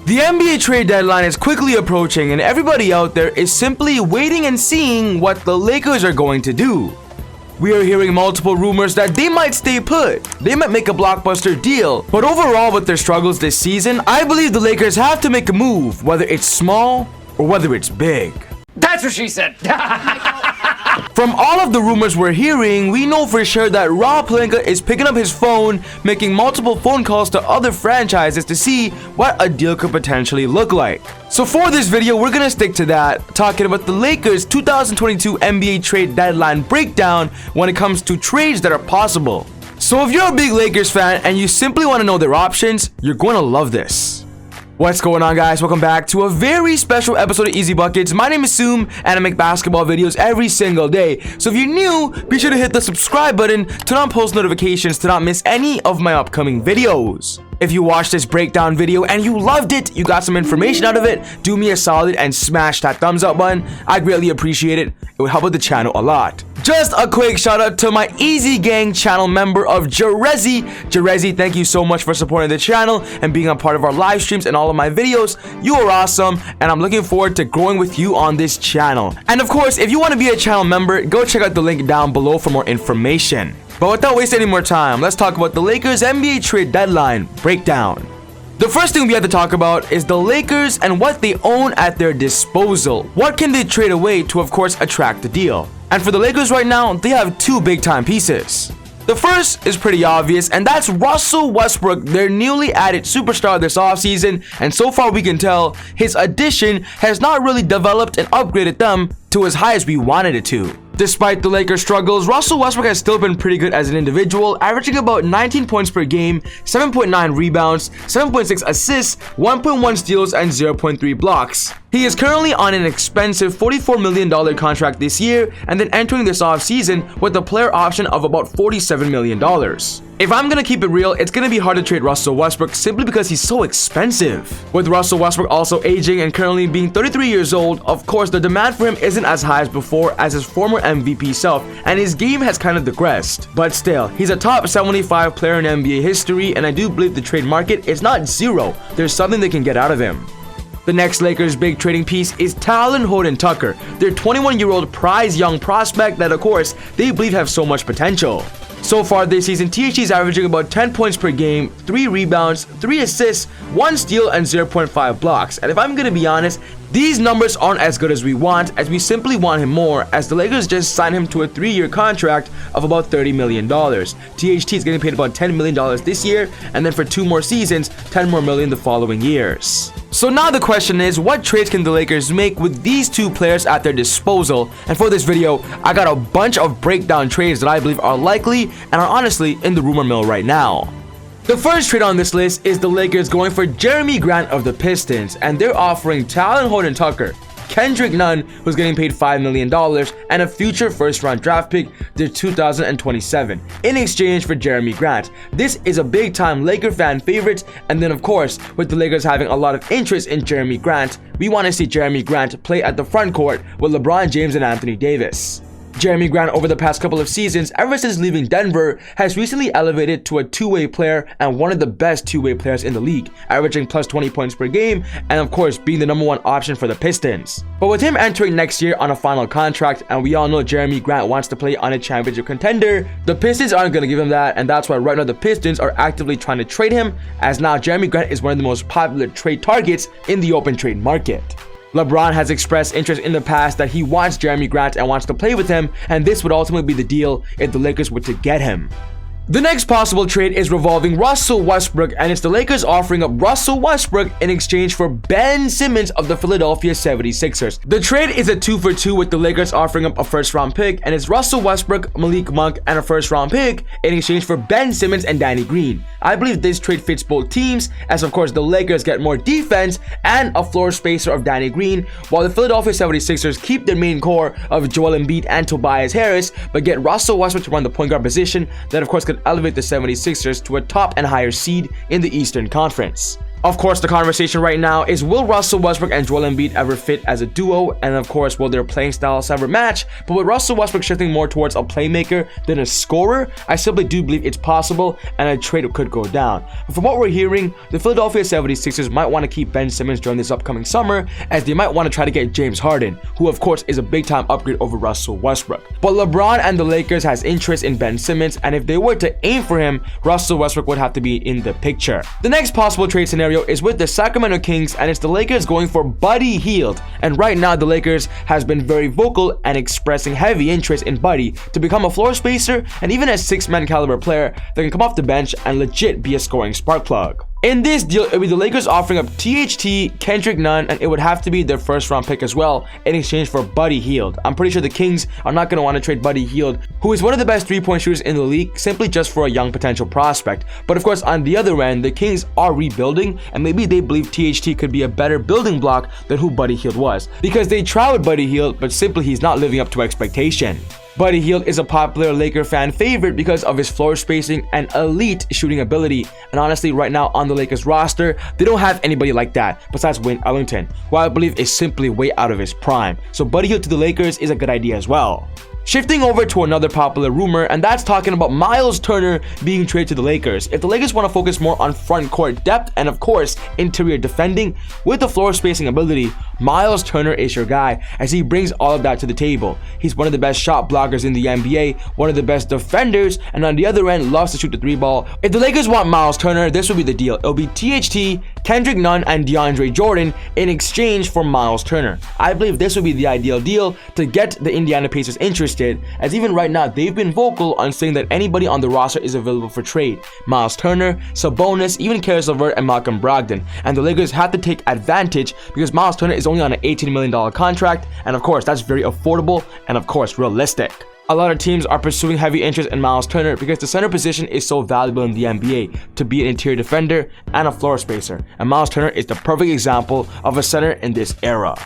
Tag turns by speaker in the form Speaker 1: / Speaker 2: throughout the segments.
Speaker 1: The NBA trade deadline is quickly approaching and everybody out there is simply waiting and seeing what the Lakers are going to do. We are hearing multiple rumors that they might stay put, they might make a blockbuster deal, but overall with their struggles this season, I believe the Lakers have to make a move, whether it's small or whether it's big.
Speaker 2: That's what she said!
Speaker 1: From all of the rumors we're hearing, we know for sure that Rob Pelinka is picking up his phone, making multiple phone calls to other franchises to see what a deal could potentially look like. So for this video, we're gonna stick to that, talking about the Lakers 2022 NBA trade deadline breakdown when it comes to trades that are possible. So if you're a big Lakers fan and you simply want to know their options, you're going to love this. What's going on, guys? Welcome back to a very special episode of Easy Buckets. My name is Soom and I make basketball videos every single day. So if you're new, be sure to hit the subscribe button, turn on post notifications to not miss any of my upcoming videos. If you watched this breakdown video and you loved it, you got some information out of it, do me a solid and smash that thumbs up button. I greatly appreciate it. It would help with the channel a lot. Just a quick shout out to my ezGANG channel member of Jerezi. Jerezi, thank you so much for supporting the channel and being a part of our live streams and all of my videos. You are awesome and I'm looking forward to growing with you on this channel. And of course, if you want to be a channel member, go check out the link down below for more information. But without wasting any more time, let's talk about the Lakers NBA trade deadline breakdown. The first thing we have to talk about is the Lakers and what they own at their disposal. What can they trade away to, of course, attract the deal? And for the Lakers right now, they have two big-time pieces. The first is pretty obvious, and that's Russell Westbrook, their newly added superstar this offseason, and so far we can tell his addition has not really developed and upgraded them to as high as we wanted it to. Despite the Lakers' struggles, Russell Westbrook has still been pretty good as an individual, averaging about 19 points per game, 7.9 rebounds, 7.6 assists, 1.1 steals, and 0.3 blocks. He is currently on an expensive $44 million contract this year, and then entering this offseason with a player option of about $47 million. If I'm gonna keep it real, it's gonna be hard to trade Russell Westbrook simply because he's so expensive. With Russell Westbrook also aging and currently being 33 years old, of course the demand for him isn't as high as before as his former MVP self, and his game has kind of digressed. But still, he's a top 75 player in NBA history, and I do believe the trade market is not zero. There's something they can get out of him. The next Lakers big trading piece is Talen Horton-Tucker, their 21-year-old prize young prospect that of course they believe have so much potential. So far this season, THT is averaging about 10 points per game, 3 rebounds, 3 assists, 1 steal, and 0.5 blocks. And if I'm gonna be honest, these numbers aren't as good as we want, as we simply want him more, as the Lakers just signed him to a 3-year contract of about $30 million. THT is getting paid about $10 million this year, and then for 2 more seasons, $10 more million the following years. So now the question is, what trades can the Lakers make with these two players at their disposal? And for this video, I got a bunch of breakdown trades that I believe are likely and are honestly in the rumor mill right now. The first trade on this list is the Lakers going for Jeremy Grant of the Pistons, and they're offering Talen Horton-Tucker, Kendrick Nunn, who's getting paid $5 million, and a future first-round draft pick to 2027 in exchange for Jeremy Grant. This is a big-time Laker fan favorite, and then of course, with the Lakers having a lot of interest in Jeremy Grant, we want to see Jeremy Grant play at the front court with LeBron James and Anthony Davis. Jeremy Grant over the past couple of seasons, ever since leaving Denver, has recently elevated to a two-way player and one of the best two-way players in the league, averaging plus 20 points per game and of course being the #1 option for the Pistons. But with him entering next year on a final contract, and we all know Jeremy Grant wants to play on a championship contender, the Pistons aren't going to give him that, and that's why right now the Pistons are actively trying to trade him, as now Jeremy Grant is one of the most popular trade targets in the open trade market. LeBron has expressed interest in the past that he wants Jeremy Grant and wants to play with him, and this would ultimately be the deal if the Lakers were to get him. The next possible trade is revolving Russell Westbrook, and it's the Lakers offering up Russell Westbrook in exchange for Ben Simmons of the Philadelphia 76ers. The trade is a 2-for-2 with the Lakers offering up a first-round pick, and it's Russell Westbrook, Malik Monk, and a first-round pick in exchange for Ben Simmons and Danny Green. I believe this trade fits both teams, as of course the Lakers get more defense and a floor spacer of Danny Green, while the Philadelphia 76ers keep their main core of Joel Embiid and Tobias Harris, but get Russell Westbrook to run the point guard position that of course could elevate the 76ers to a top and higher seed in the Eastern Conference. Of course, the conversation right now is, will Russell Westbrook and Joel Embiid ever fit as a duo? And of course, will their playing styles ever match? But with Russell Westbrook shifting more towards a playmaker than a scorer, I simply do believe it's possible and a trade could go down. But from what we're hearing, the Philadelphia 76ers might want to keep Ben Simmons during this upcoming summer, as they might want to try to get James Harden, who of course is a big time upgrade over Russell Westbrook. But LeBron and the Lakers has interest in Ben Simmons, and if they were to aim for him, Russell Westbrook would have to be in the picture. The next possible trade scenario is with the Sacramento Kings, and it's the Lakers going for Buddy Hield. And right now the Lakers has been very vocal and expressing heavy interest in Buddy to become a floor spacer and even a six-man caliber player that can come off the bench and legit be a scoring spark plug. In this deal, it would be the Lakers offering up THT, Kendrick Nunn, and it would have to be their first round pick as well in exchange for Buddy Hield. I'm pretty sure the Kings are not going to want to trade Buddy Hield, who is one of the best three-point shooters in the league, simply just for a young potential prospect. But of course, on the other end, the Kings are rebuilding, and maybe they believe THT could be a better building block than who Buddy Hield was, because they tried with Buddy Hield, but simply he's not living up to expectation. Buddy Hield is a popular Laker fan favorite because of his floor spacing and elite shooting ability. And honestly, right now on the Lakers roster, they don't have anybody like that besides Wayne Ellington, who I believe is simply way out of his prime. So Buddy Hield to the Lakers is a good idea as well. Shifting over to another popular rumor, and that's talking about Miles Turner being traded to the Lakers. If the Lakers want to focus more on front court depth and of course interior defending with the floor spacing ability, Miles Turner is your guy, as he brings all of that to the table. He's one of the best shot blockers in the NBA, one of the best defenders, and on the other end loves to shoot the three ball. If the Lakers want Miles Turner, this will be the deal. It'll be THT, Kendrick Nunn, and DeAndre Jordan in exchange for Miles Turner. I believe this would be the ideal deal to get the Indiana Pacers interested, as even right now they've been vocal on saying that anybody on the roster is available for trade. Miles Turner, Sabonis, even Karis LeVert, and Malcolm Brogdon. And the Lakers have to take advantage because Miles Turner is only on an $18 million contract, and of course that's very affordable and of course realistic. A lot of teams are pursuing heavy interest in Miles Turner because the center position is so valuable in the NBA to be an interior defender and a floor spacer, and Miles Turner is the perfect example of a center in this era.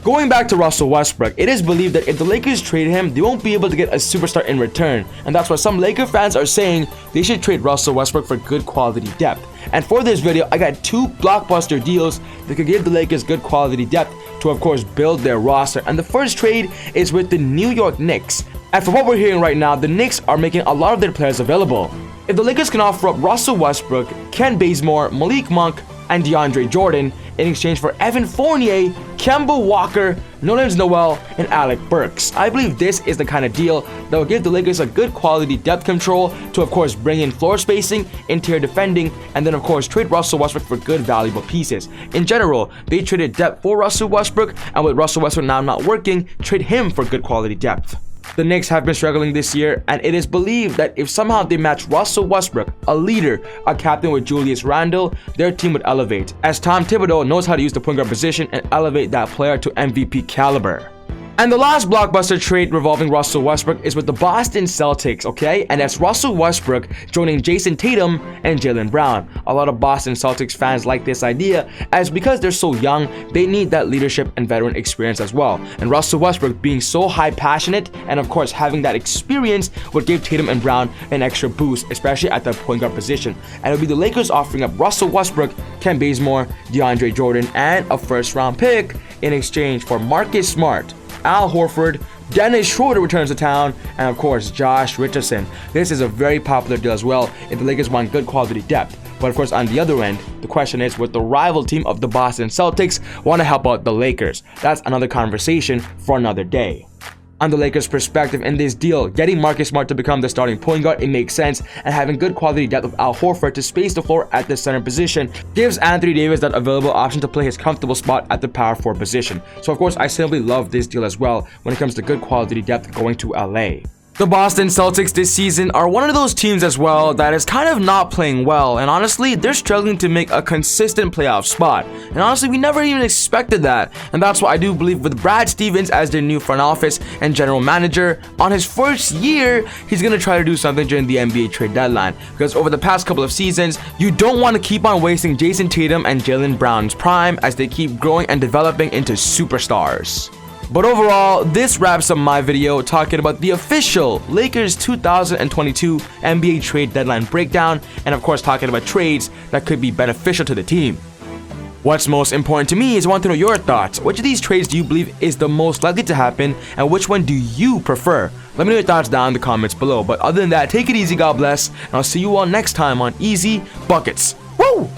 Speaker 1: Going back to Russell Westbrook, it is believed that if the Lakers trade him, they won't be able to get a superstar in return, and that's why some Laker fans are saying they should trade Russell Westbrook for good quality depth. And for this video, I got two blockbuster deals that could give the Lakers good quality depth to of course build their roster, and the first trade is with the New York Knicks. And from what we're hearing right now, the Knicks are making a lot of their players available. If the Lakers can offer up Russell Westbrook, Ken Bazemore, Malik Monk, and DeAndre Jordan in exchange for Evan Fournier, Kemba Walker, Nerlens Noel, and Alec Burks, I believe this is the kind of deal that will give the Lakers a good quality depth control to of course bring in floor spacing, interior defending, and then of course trade Russell Westbrook for good valuable pieces. In general, they traded depth for Russell Westbrook, and with Russell Westbrook now not working, trade him for good quality depth. The Knicks have been struggling this year, and it is believed that if somehow they match Russell Westbrook, a leader, a captain, with Julius Randle, their team would elevate, as Tom Thibodeau knows how to use the point guard position and elevate that player to MVP caliber. And the last blockbuster trade revolving Russell Westbrook is with the Boston Celtics, okay? And that's Russell Westbrook joining Jason Tatum and Jaylen Brown. A lot of Boston Celtics fans like this idea, as because they're so young, they need that leadership and veteran experience as well. And Russell Westbrook being so high passionate and of course having that experience would give Tatum and Brown an extra boost, especially at the point guard position. And it would be the Lakers offering up Russell Westbrook, Ken Bazemore, DeAndre Jordan, and a first round pick in exchange for Marcus Smart, Al Horford, Dennis Schroeder returns to town, and of course Josh Richardson. This is a very popular deal as well if the Lakers want good quality depth. But of course on the other end, the question is, would the rival team of the Boston Celtics want to help out the Lakers? That's another conversation for another day. On the Lakers' perspective in this deal, getting Marcus Smart to become the starting point guard, it makes sense, and having good quality depth of Al Horford to space the floor at the center position gives Anthony Davis that available option to play his comfortable spot at the power forward position. So of course I simply love this deal as well when it comes to good quality depth going to LA. The Boston Celtics this season are one of those teams as well that is kind of not playing well, and honestly they're struggling to make a consistent playoff spot, and honestly we never even expected that. And that's why I do believe with Brad Stevens as their new front office and general manager, on his first year he's gonna try to do something during the NBA trade deadline, because over the past couple of seasons you don't want to keep on wasting Jason Tatum and Jaylen Brown's prime as they keep growing and developing into superstars. But overall, this wraps up my video talking about the official Lakers 2022 NBA trade deadline breakdown, and of course talking about trades that could be beneficial to the team. What's most important to me is I want to know your thoughts. Which of these trades do you believe is the most likely to happen, and which one do you prefer? Let me know your thoughts down in the comments below. But other than that, take it easy, God bless, and I'll see you all next time on Easy Buckets. Woo!